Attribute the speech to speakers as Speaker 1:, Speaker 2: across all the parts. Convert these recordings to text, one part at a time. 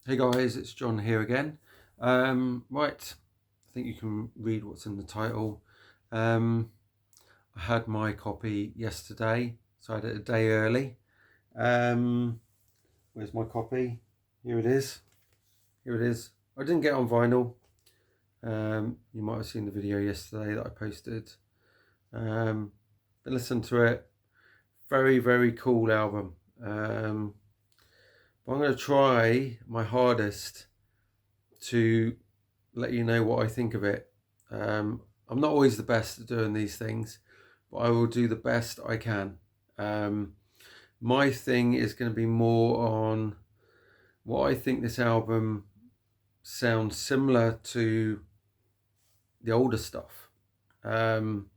Speaker 1: Hey guys, it's John here again. Right, I think you can read what's in the title. I had my copy yesterday, so I had it a day early. Where's my copy? Here it is. Here it is. I didn't get it on vinyl. You might have seen the video yesterday that I posted. But listen to it. Very, very cool album. But I'm going to try my hardest to let you know what I think of it. I'm not always the best at doing these things, but I will do the best I can. My thing is going to be more on what I think this album sounds similar to the older stuff. I'm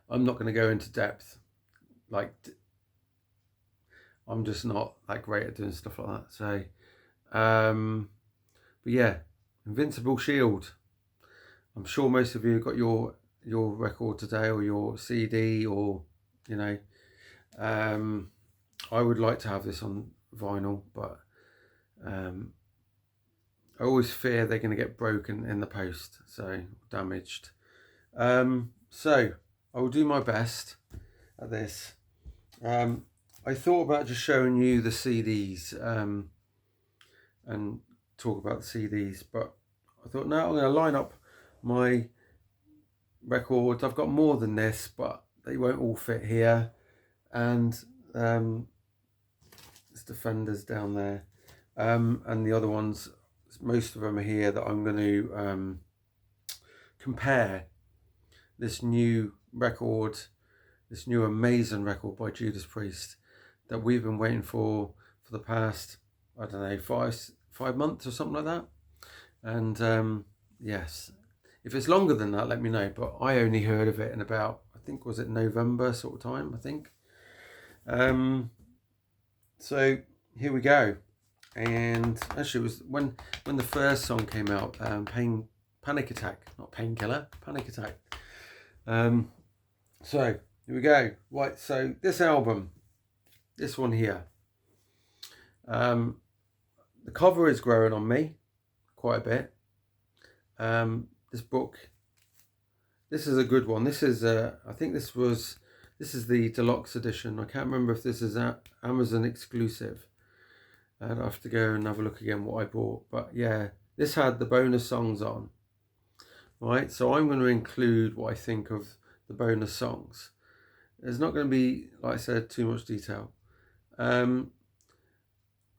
Speaker 1: not going to go into depth. Like, I'm just not that great at doing stuff like that. So, but yeah, Invincible Shield. I'm sure most of you got your record today or your CD or you know. I would like to have this on vinyl, but I always fear they're going to get broken in the post, so damaged. So I will do my best at this. I thought about just showing you the CDs and talk about the CDs, but I thought no, I'm going to line up my records. I've got more than this, but they won't all fit here. And there's Defenders down there, and the other ones, most of them are here that I'm going to compare this new record, this new amazing record by Judas Priest that we've been waiting for the past, I don't know, five months or something like that. And yes, if it's longer than that, let me know. But I only heard of it in about, I think, was it November sort of time, I think. So here we go. And actually, it was when the first song came out, Panic Attack, not Painkiller, Panic Attack. So here we go. Right, so this album, this one here, the cover is growing on me quite a bit. This book, this is a good one. This is I think this is the deluxe edition. I can't remember if this is an Amazon exclusive. I'd have to go and have a look again what I bought. But yeah, this had the bonus songs on. Right, so I'm going to include what I think of the bonus songs. There's not going to be, like I said, too much detail. I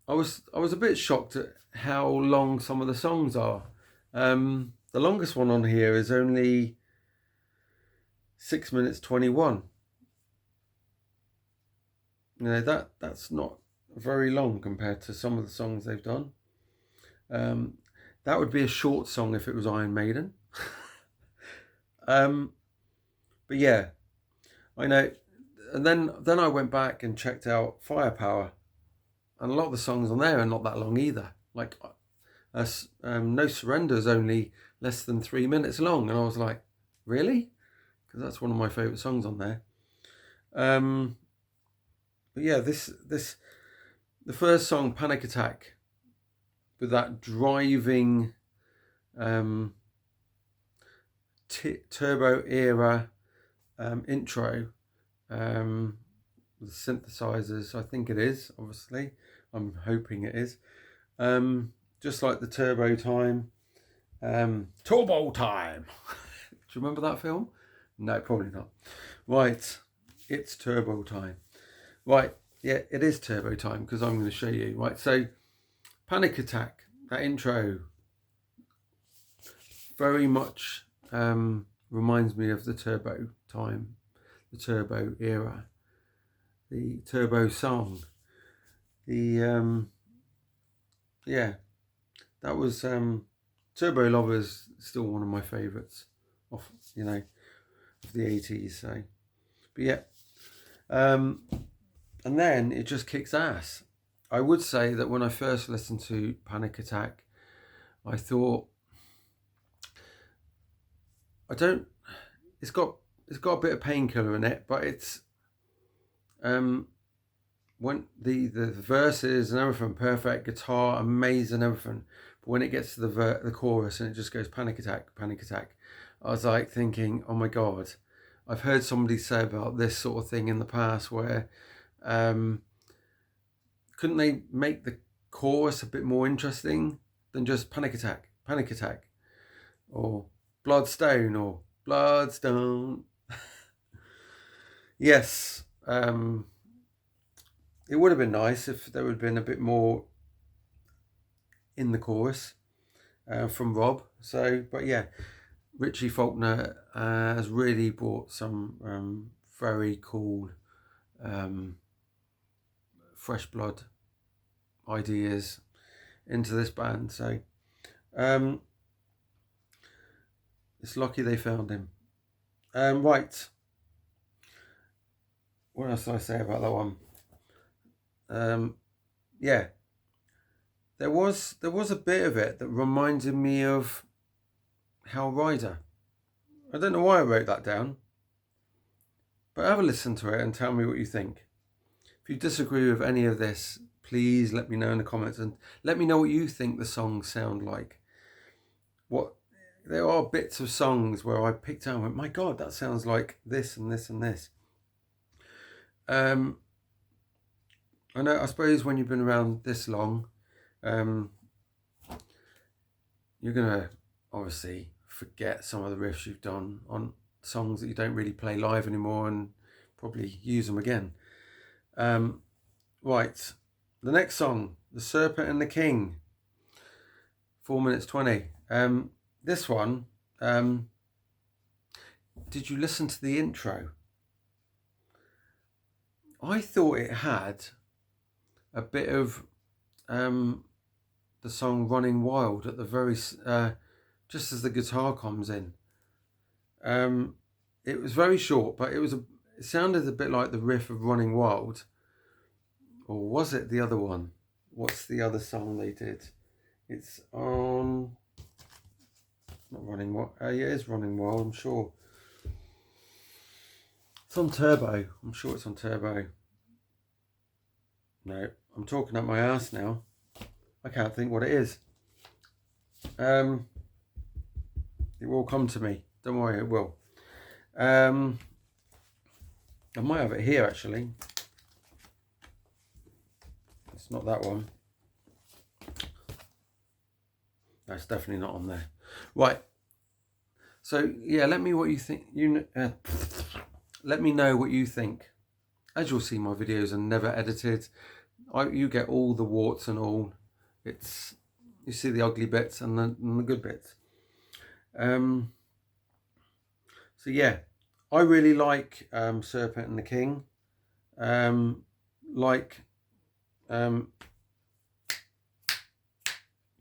Speaker 1: was a bit shocked at how long some of the songs are. The longest one on here is only 6 minutes 21. You know, that's not very long compared to some of the songs they've done. That would be a short song if it was Iron Maiden. But yeah, I know. And then I went back and checked out Firepower, and a lot of the songs on there are not that long either. Like No Surrender is only less than 3 minutes long, and I was like, really? Because that's one of my favourite songs on there. But yeah, the first song, Panic Attack, with that driving turbo era intro, with synthesizers. I think it is, obviously. I'm hoping it is. Just like the Turbo Time. Turbo Time! Do you remember that film? No, probably not. Right, it's Turbo Time. Right, yeah, it is Turbo Time because I'm going to show you. Right, so Panic Attack, that intro, very much reminds me of the Turbo Time, the Turbo era, the Turbo song. The yeah, that was Turbo Lover's still one of my favourites of of the 80s. So, but yeah, and then it just kicks ass. I would say that when I first listened to Panic Attack, I thought, it's got a bit of Painkiller in it, but it's when the verses and everything, perfect, guitar, amazing, everything. But when it gets to the chorus and it just goes panic attack, I was like thinking, oh my God, I've heard somebody say about this sort of thing in the past where couldn't they make the chorus a bit more interesting than just panic attack, or bloodstone, or bloodstone. Yes, it would have been nice if there would have been a bit more in the chorus from Rob. So, but yeah, Richie Faulkner has really brought some very cool fresh blood ideas into this band. So it's lucky they found him. Right, what else did I say about that one? Yeah, there was a bit of it that reminded me of Hell Rider. I don't know why I wrote that down, but have a listen to it and tell me what you think. If you disagree with any of this, please let me know in the comments, and let me know what you think the songs sound like. There are bits of songs where I picked out and went, my God, that sounds like this and this and this. I suppose when you've been around this long, you're gonna obviously forget some of the riffs you've done on songs that you don't really play live anymore, and probably use them again. Right, the next song, The Serpent and the King, 4 minutes 20. This one, did you listen to the intro? I thought it had a bit of the song Running Wild at the very, just as the guitar comes in. It was very short, but it sounded a bit like the riff of Running Wild. Or was it the other one? What's the other song they did? It's on... Not Running Wild. Yeah, it is Running Wild, I'm sure. It's on Turbo. I'm sure it's on Turbo. No, I'm talking up my ass now. I can't think what it is. It will come to me. Don't worry, it will. I might have it here, actually. It's not that one. That's definitely not on there. Right. So yeah, let me know what you think. Let me know what you think. As you'll see, my videos are never edited. You get all the warts and all. You see the ugly bits and the good bits. So yeah, I really like Serpent and the King.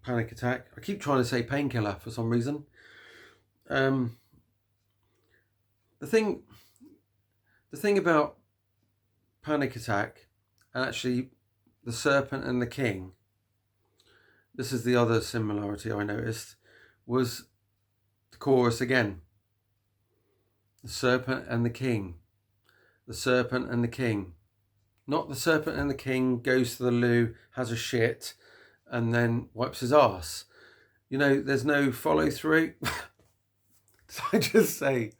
Speaker 1: Panic Attack. I keep trying to say Painkiller for some reason. The thing about Panic Attack, and actually The Serpent and the King, this is the other similarity I noticed, was the chorus again. The Serpent and the King. The Serpent and the King. Not the Serpent and the King goes to the loo, has a shit, and then wipes his ass. You know, there's no follow through. Did I just say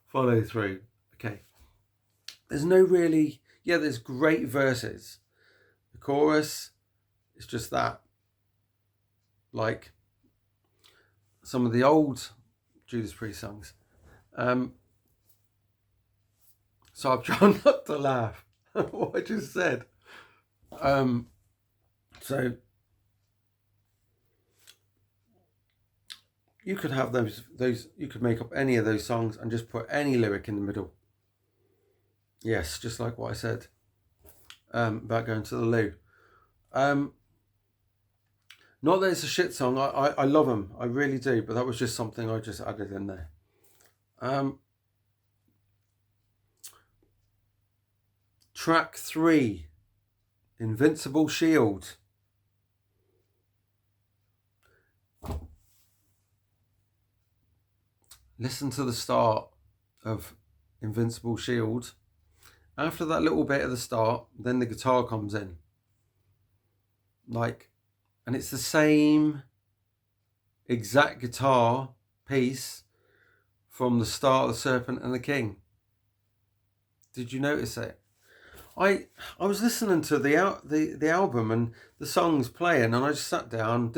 Speaker 1: follow through? Okay. There's no really... Yeah, there's great verses. The chorus is just that. Like some of the old Judas Priest songs. So I'm trying not to laugh at what I just said. So you could have those. You could make up any of those songs and just put any lyric in the middle. Yes, just like what I said about going to the loo. Not that it's a shit song. I love them. I really do. But that was just something I just added in there. Track 3, Invincible Shield. Listen to the start of Invincible Shield After that little bit at the start, then the guitar comes in. Like, and it's the same exact guitar piece from the start of The Serpent and the King. Did you notice it? I was listening to the album and the songs playing, and I just sat down,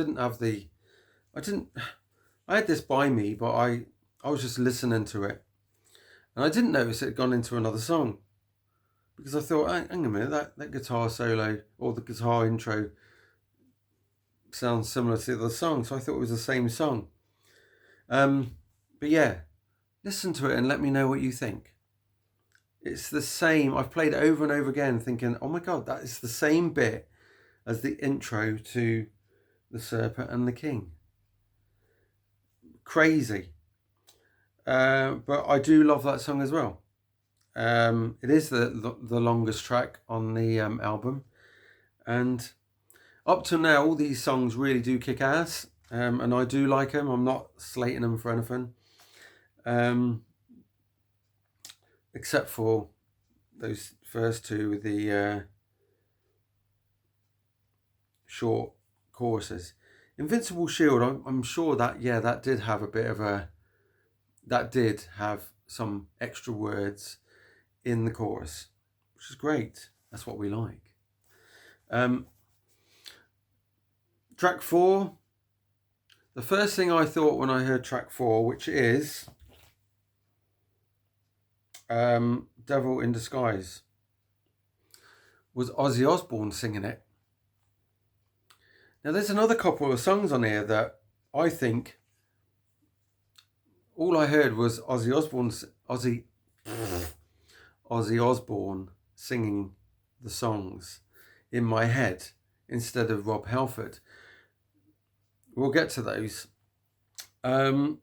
Speaker 1: I had this by me, but I was just listening to it, and I didn't notice it had gone into another song, because I thought, hang a minute, that guitar solo or the guitar intro sounds similar to the song, so I thought it was the same song. But yeah, listen to it and let me know what you think. It's the same. I've played it over and over again thinking, oh my God, that is the same bit as the intro to The Serpent and the King. Crazy. But I do love that song as well. It is the longest track on the album. And up to now, all these songs really do kick ass. And I do like them. I'm not slating them for anything. Except for those first two with the short choruses. Invincible Shield, I'm sure that did have a bit of that did have some extra words in the chorus, which is great. That's what we like. Track 4. The first thing I thought when I heard track 4, which is Devil in Disguise, was Ozzy Osbourne singing it. Now there's another couple of songs on here that I think all I heard was Ozzy Osbourne singing the songs in my head instead of Rob Halford. We'll get to those. It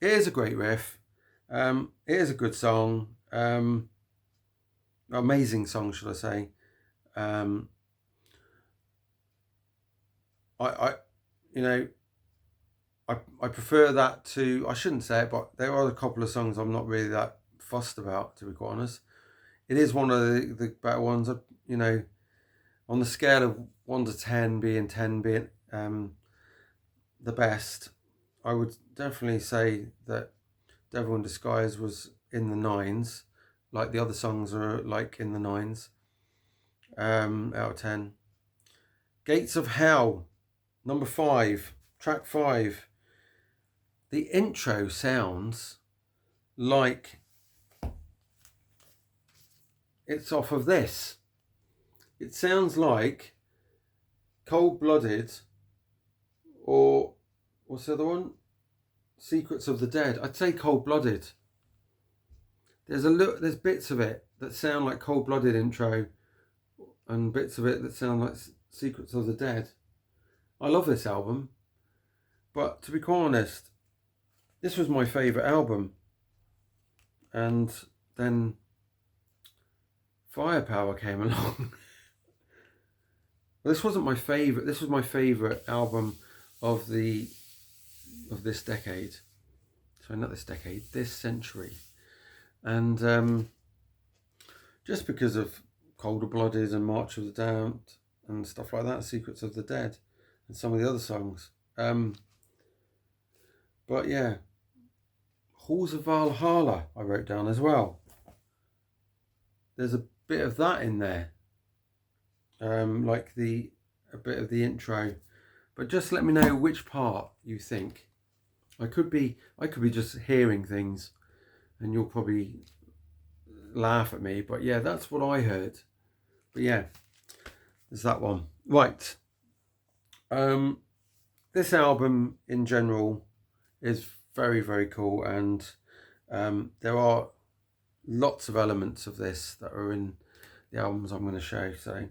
Speaker 1: is a great riff. It is a good song. Amazing song, should I say. I prefer that to, I shouldn't say it, but there are a couple of songs I'm not really that fussed about, to be quite honest. It is one of the better ones, on the scale of 1 to 10, being 10 being the best. I would definitely say that Devil in Disguise was in the 9s, like the other songs are like in the 9s out of 10. Gates of Hell, number 5, track 5. The intro sounds like it's off of this. It sounds like Cold Blooded, or what's the other one? Secrets of the Dead. I'd say Cold Blooded. There's bits of it that sound like Cold Blooded intro, and bits of it that sound like Secrets of the Dead. I love this album, but to be quite honest, this was my favourite album, and then Firepower came along. This wasn't my favourite. This was my favourite album of this decade. Sorry, not this decade. This century, and just because of Colder Blooded and March of the Damned and stuff like that, Secrets of the Dead, and some of the other songs. But yeah, Halls of Valhalla I wrote down as well. There's a bit of that in there, like a bit of the intro. But just let me know which part you think. I could be just hearing things, and you'll probably laugh at me. But yeah, that's what I heard. But yeah, there's that one. Right. This album in general is very, very cool, and there are lots of elements of this that are in the albums I'm going to show. So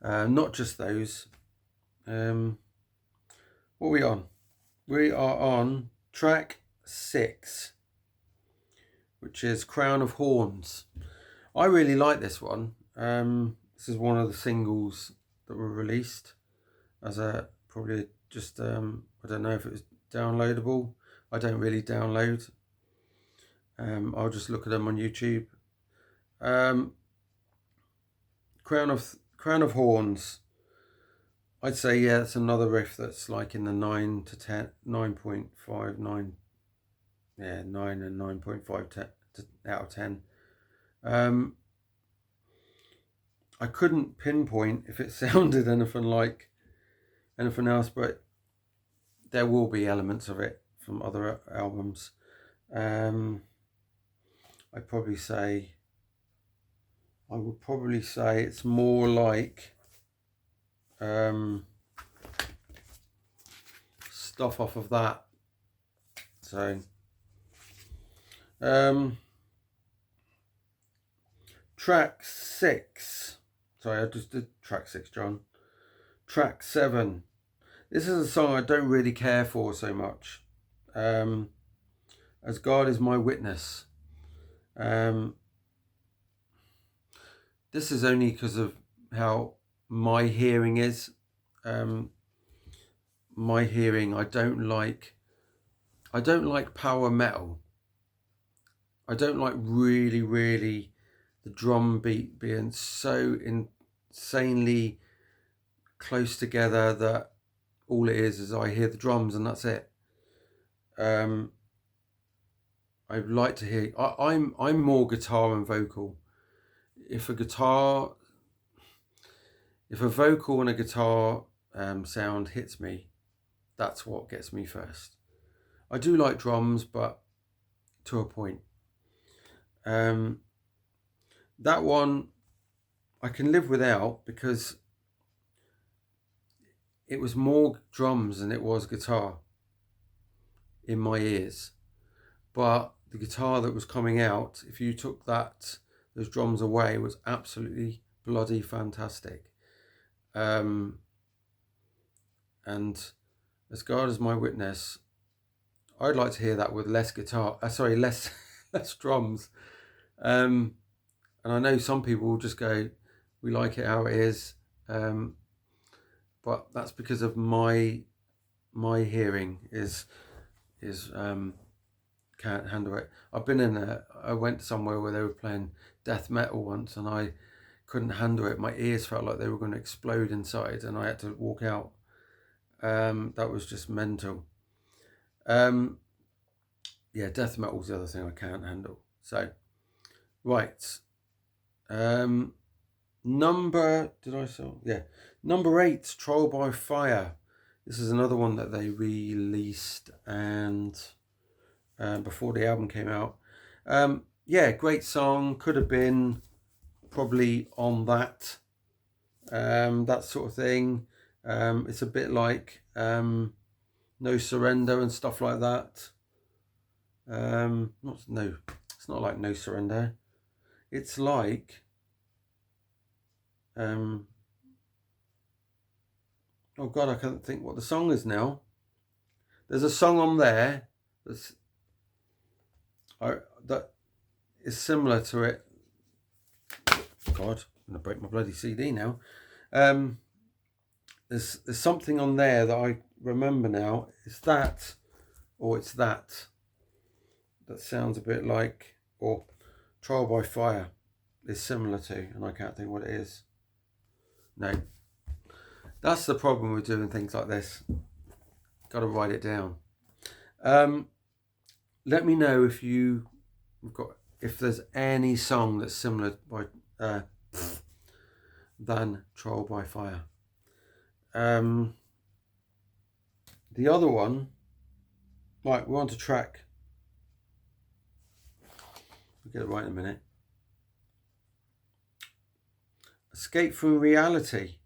Speaker 1: not just those. What are we on? We are on track 6, which is Crown of Horns. I really like this one. This is one of the singles that were released as probably just I don't know if it was downloadable. I don't really download. I'll just look at them on YouTube. Crown of Horns. I'd say, yeah, it's another riff that's like in the 9 to 10, 9.5, 9, yeah, 9 and 9.5 out of 10. I couldn't pinpoint if it sounded anything like anything else, but there will be elements of it from other albums. I would probably say it's more like stuff off of that. So track 6. Sorry, I just did track 6, John. Track 7. This is a song I don't really care for so much. As God is my witness. This is only because of how my hearing is. My hearing, I don't like power metal. I don't like really the drum beat being so insanely close together that all it is I hear the drums and that's it. I'd like to hear. I'm more guitar and vocal. If a vocal and a guitar sound hits me, that's what gets me first. I do like drums, but to a point. That one I can live without because it was more drums than it was guitar in my ears. But the guitar that was coming out, if you took those drums away, was absolutely bloody fantastic. And as God is my witness, I'd like to hear that with less guitar. Less drums. And I know some people will just go, we like it how it is. But that's because of my hearing is can't handle it. I went somewhere where they were playing death metal once, and I couldn't handle it. My ears felt like they were going to explode inside, and I had to walk out. That was just mental. Yeah, death metal's the other thing I can't handle. So, right. Number 8, Trial by Fire. This is another one that they released and before the album came out. Yeah, great song. Could have been probably on that sort of thing. It's a bit like No Surrender and stuff like that. It's not like No Surrender. It's like oh God, I can't think what the song is now. There's a song on there that is similar to it. God, I'm gonna break my bloody CD now. There's something on there that I remember now. It's that sounds a bit like, or Trial by Fire is similar to, and I can't think what it is. No, that's the problem with doing things like this. Got to write it down. Let me know if there's any song that's similar than Trial by Fire. The other one, right, we're on to track. We'll get it right in a minute. Escape from Reality.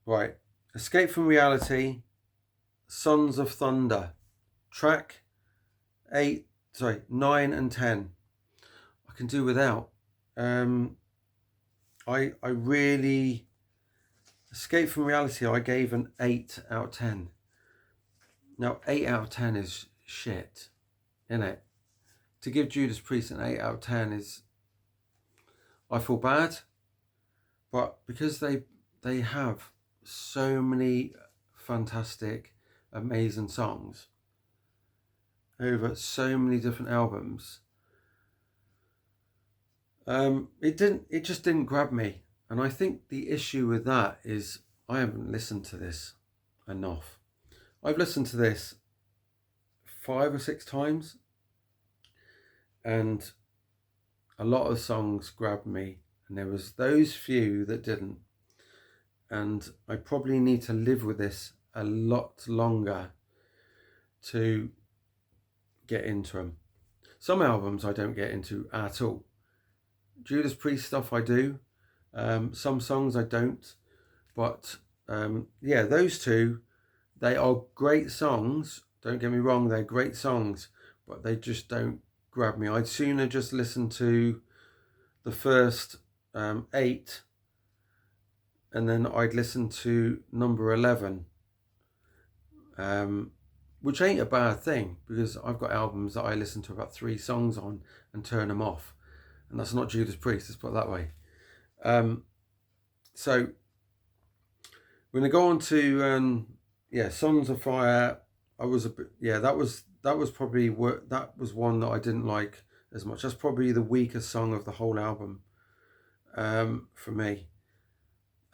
Speaker 1: Right, Escape from Reality, Sons of Thunder. Track 9 and 10. I can do without. I really, Escape from Reality, I gave an 8 out of 10. Now 8 out of 10 is shit, isn't it? To give Judas Priest an 8 out of 10 is, I feel bad, but because they have so many fantastic, amazing songs over so many different albums, It just didn't grab me. And I think the issue with that is I haven't listened to this enough. I've listened to this 5 or 6 times, and a lot of songs grabbed me, and there was those few that didn't. And I probably need to live with this a lot longer to get into them. Some albums I don't get into at all. Judas Priest stuff I do. Some songs I don't. But yeah, those two, they are great songs. Don't get me wrong, they're great songs, but they just don't grab me. I'd sooner just listen to the first 8, and then I'd listen to number 11, which ain't a bad thing, because I've got albums that I listen to about 3 songs on and turn them off, and that's not Judas Priest, let's put it that way. So we're gonna go on to Sons of Fire. That was probably that was one that I didn't like as much. That's probably the weakest song of the whole album for me.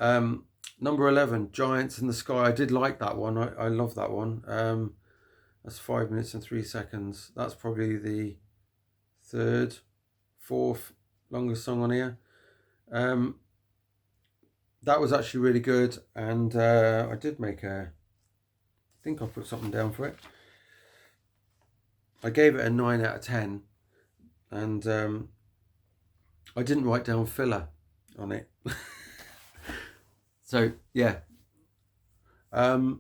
Speaker 1: Number 11, Giants in the Sky. I did like that one. I love that one. That's 5 minutes and 3 seconds. That's probably the 3rd, 4th longest song on here. That was actually really good, and I did make I think I put something down for it. I gave it a 9 out of 10, and I didn't write down filler on it. So yeah, it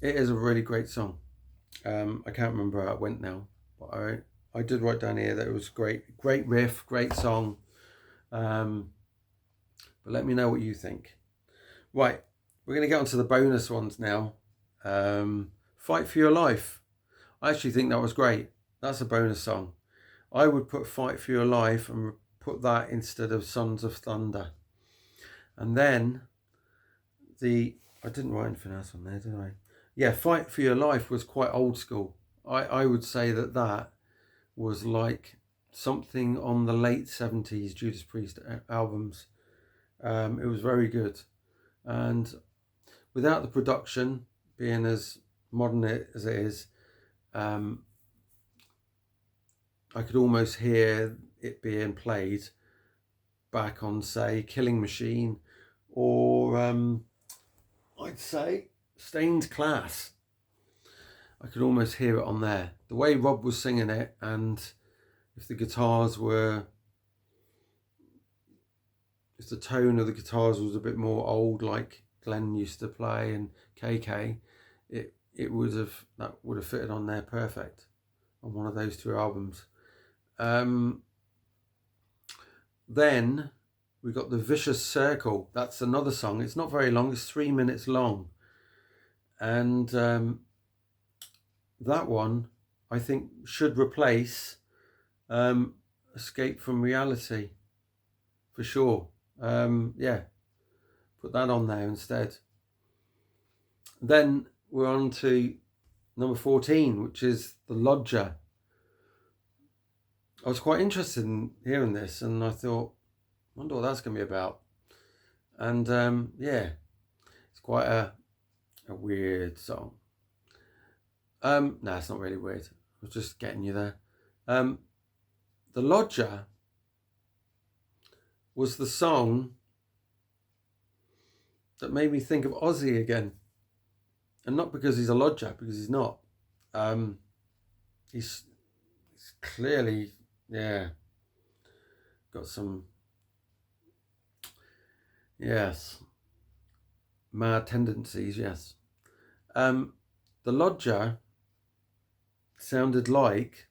Speaker 1: is a really great song. I can't remember how it went now, but I did write down here that it was great riff, great song. But let me know what you think. Right, we're going to get on to the bonus ones now. Fight for Your Life. I actually think that was great. That's a bonus song. I would put Fight for Your Life and put that instead of Sons of Thunder. And then I didn't write anything else on there, did I? Yeah, Fight for Your Life was quite old school. I would say that was like something on the late 70s Judas Priest albums. It was very good. And without the production being as modern as it is, I could almost hear it being played back on, say, Killing Machine, or I'd say Stained Class. I could almost hear it on there. The way Rob was singing it, and if the tone of the guitars was a bit more old, like Glenn used to play and KK, that would have fitted on there perfect on one of those 2 albums. Then we got The Vicious Circle. That's another song. It's not very long. It's 3 minutes long, and that one I think should replace Escape from Reality for sure. Yeah, put that on there instead. Then we're on to number 14, which is The Lodger. I was quite interested in hearing this, and I thought, I wonder what that's going to be about. And yeah, it's quite a weird song. No, it's not really weird. I was just getting you there. The Lodger was the song that made me think of Ozzy again. And not because he's a lodger, because he's not. He's clearly, yeah, got some, yes, mad tendencies, yes. The Lodger sounded like,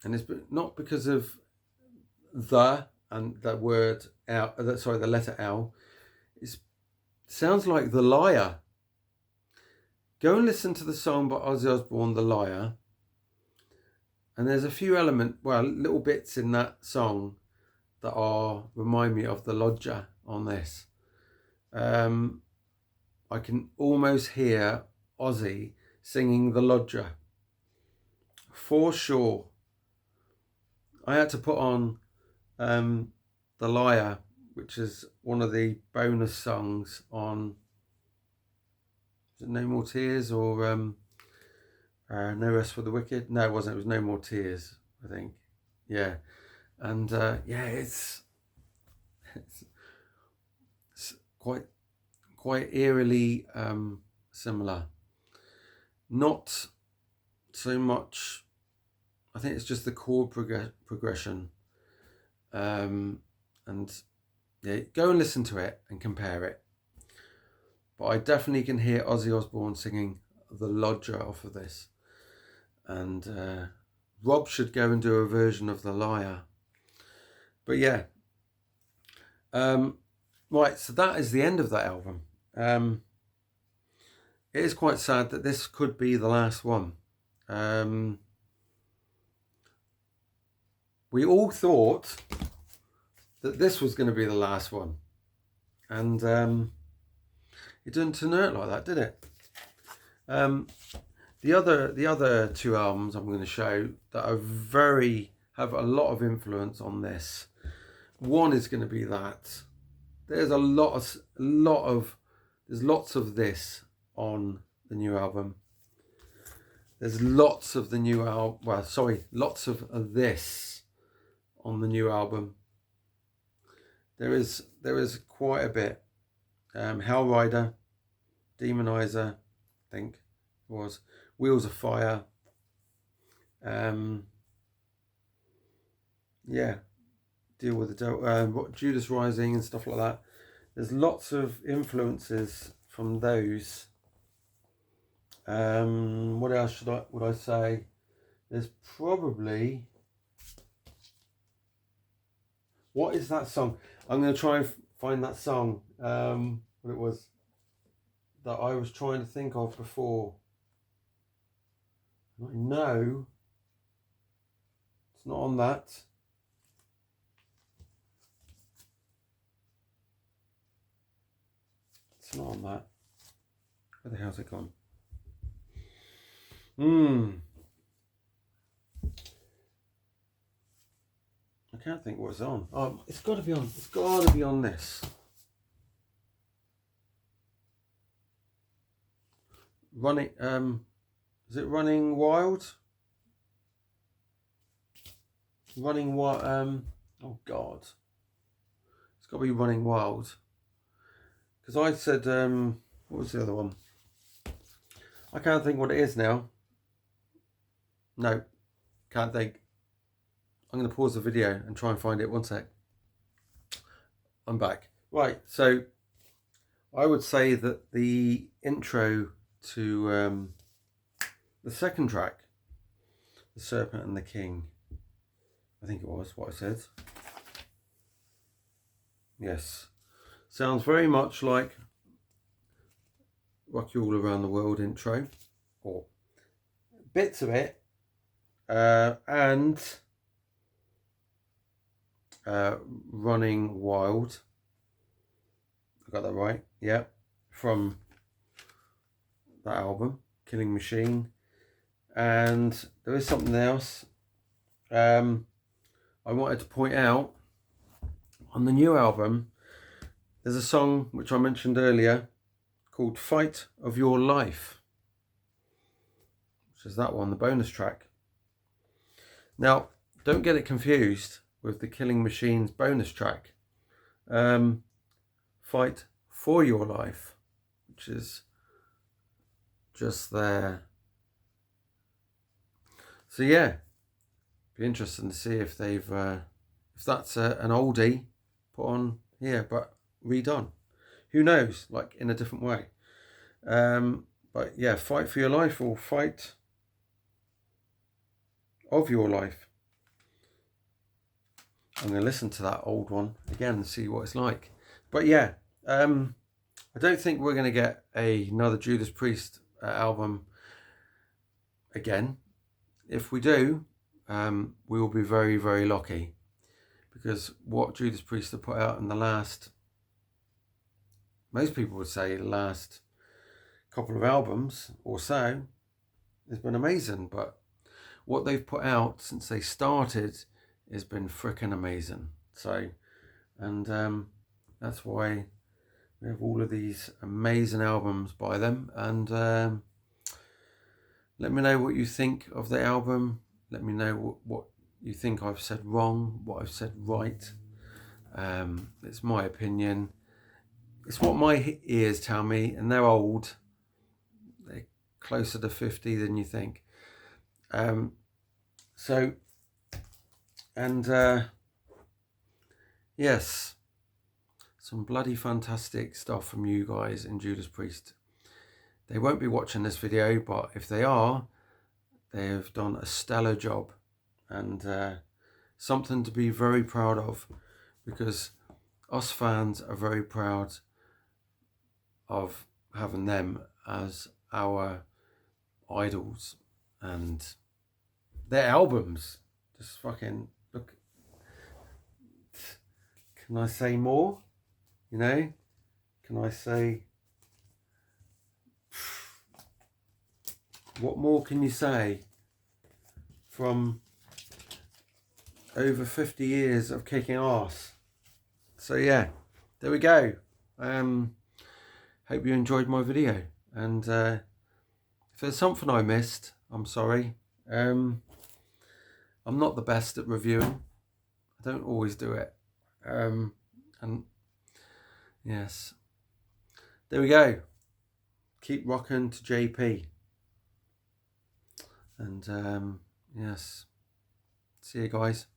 Speaker 1: and it's not because of the and the word L, the letter L, it sounds like The Liar. Go and listen to the song by Ozzy Osbourne, The Liar. And there's a few little bits in that song that remind me of The Lodger on this. I can almost hear Ozzy singing The Lodger, for sure. I had to put on The Liar, which is one of the bonus songs on, is it No More Tears or No Rest for the Wicked? No, it wasn't. It was No More Tears, I think. Yeah. And yeah, it's quite eerily similar. Not so much, I think it's just the chord progression. And yeah, go and listen to it and compare it. But I definitely can hear Ozzy Osbourne singing The Lodger off of this. And Rob should go and do a version of The Liar. But yeah. Right, so that is the end of that album. It is quite sad that this could be the last one. We all thought that this was going to be the last one. And it didn't turn out like that, did it? The other two albums I'm going to show that are have a lot of influence on this. One is going to be that there's lots of this on the new album. There's lots of the new album. Well, sorry, lots of this on the new album. There is quite a bit. Hell Rider, Demonizer, I think it was. Wheels of Fire. Yeah, Deal with the Judas Rising and stuff like that. There's lots of influences from those. What else would I say? There's probably, what is that song? I'm going to try and find that song. What it was that I was trying to think of before. I know it's not on that. It's not on that. Where the hell's it gone? I can't think what it's on. Oh, it's got to be on. It's got to be on this. Running. Is it Running Wild? Running Wild. Oh God. It's got to be Running Wild. Because I said, what was the other one? I can't think what it is now. No, can't think. I'm going to pause the video and try and find it. One sec. I'm back. Right, so I would say that the intro to the second track, The Serpent and the King, I think it was what I said. Yes. Sounds very much like Rock You All Around the World intro, or bits of it, and Running Wild. I got that right, yeah, from that album, Killing Machine. And there is something else I wanted to point out. On the new album, there's a song which I mentioned earlier called Fight of Your Life, which is that one, the bonus track. Now, don't get it confused with the Killing Machine's bonus track, Fight for Your Life, which is just there. So yeah, be interesting to see if they've if that's an oldie put on here but redone. Who knows, like in a different way. But yeah, Fight for Your Life or Fight of Your Life. I'm going to listen to that old one again and see what it's like. But yeah, I don't think we're going to get another Judas Priest album again. If we do, we will be very, very lucky, because what Judas Priest have put out in the last, most people would say the last couple of albums or so, has been amazing. But what they've put out since they started has been freaking amazing. So, and that's why we have all of these amazing albums by them. And let me know what you think of the album. Let me know what you think I've said wrong, what I've said right. It's my opinion. It's what my ears tell me, and they're old. They're closer to 50 than you think. So, and yes, some bloody fantastic stuff from you guys in Judas Priest. They won't be watching this video, but if they are, they have done a stellar job, and something to be very proud of, because us fans are very proud of having them as our idols, and their albums just fucking look. Can I say more? You know, can I say, what more can you say from over 50 years of kicking ass? So yeah, there we go. Hope you enjoyed my video, and if there's something I missed, I'm sorry. I'm not the best at reviewing. I don't always do it. And yes, there we go. Keep rocking to JP. And yes, see you guys.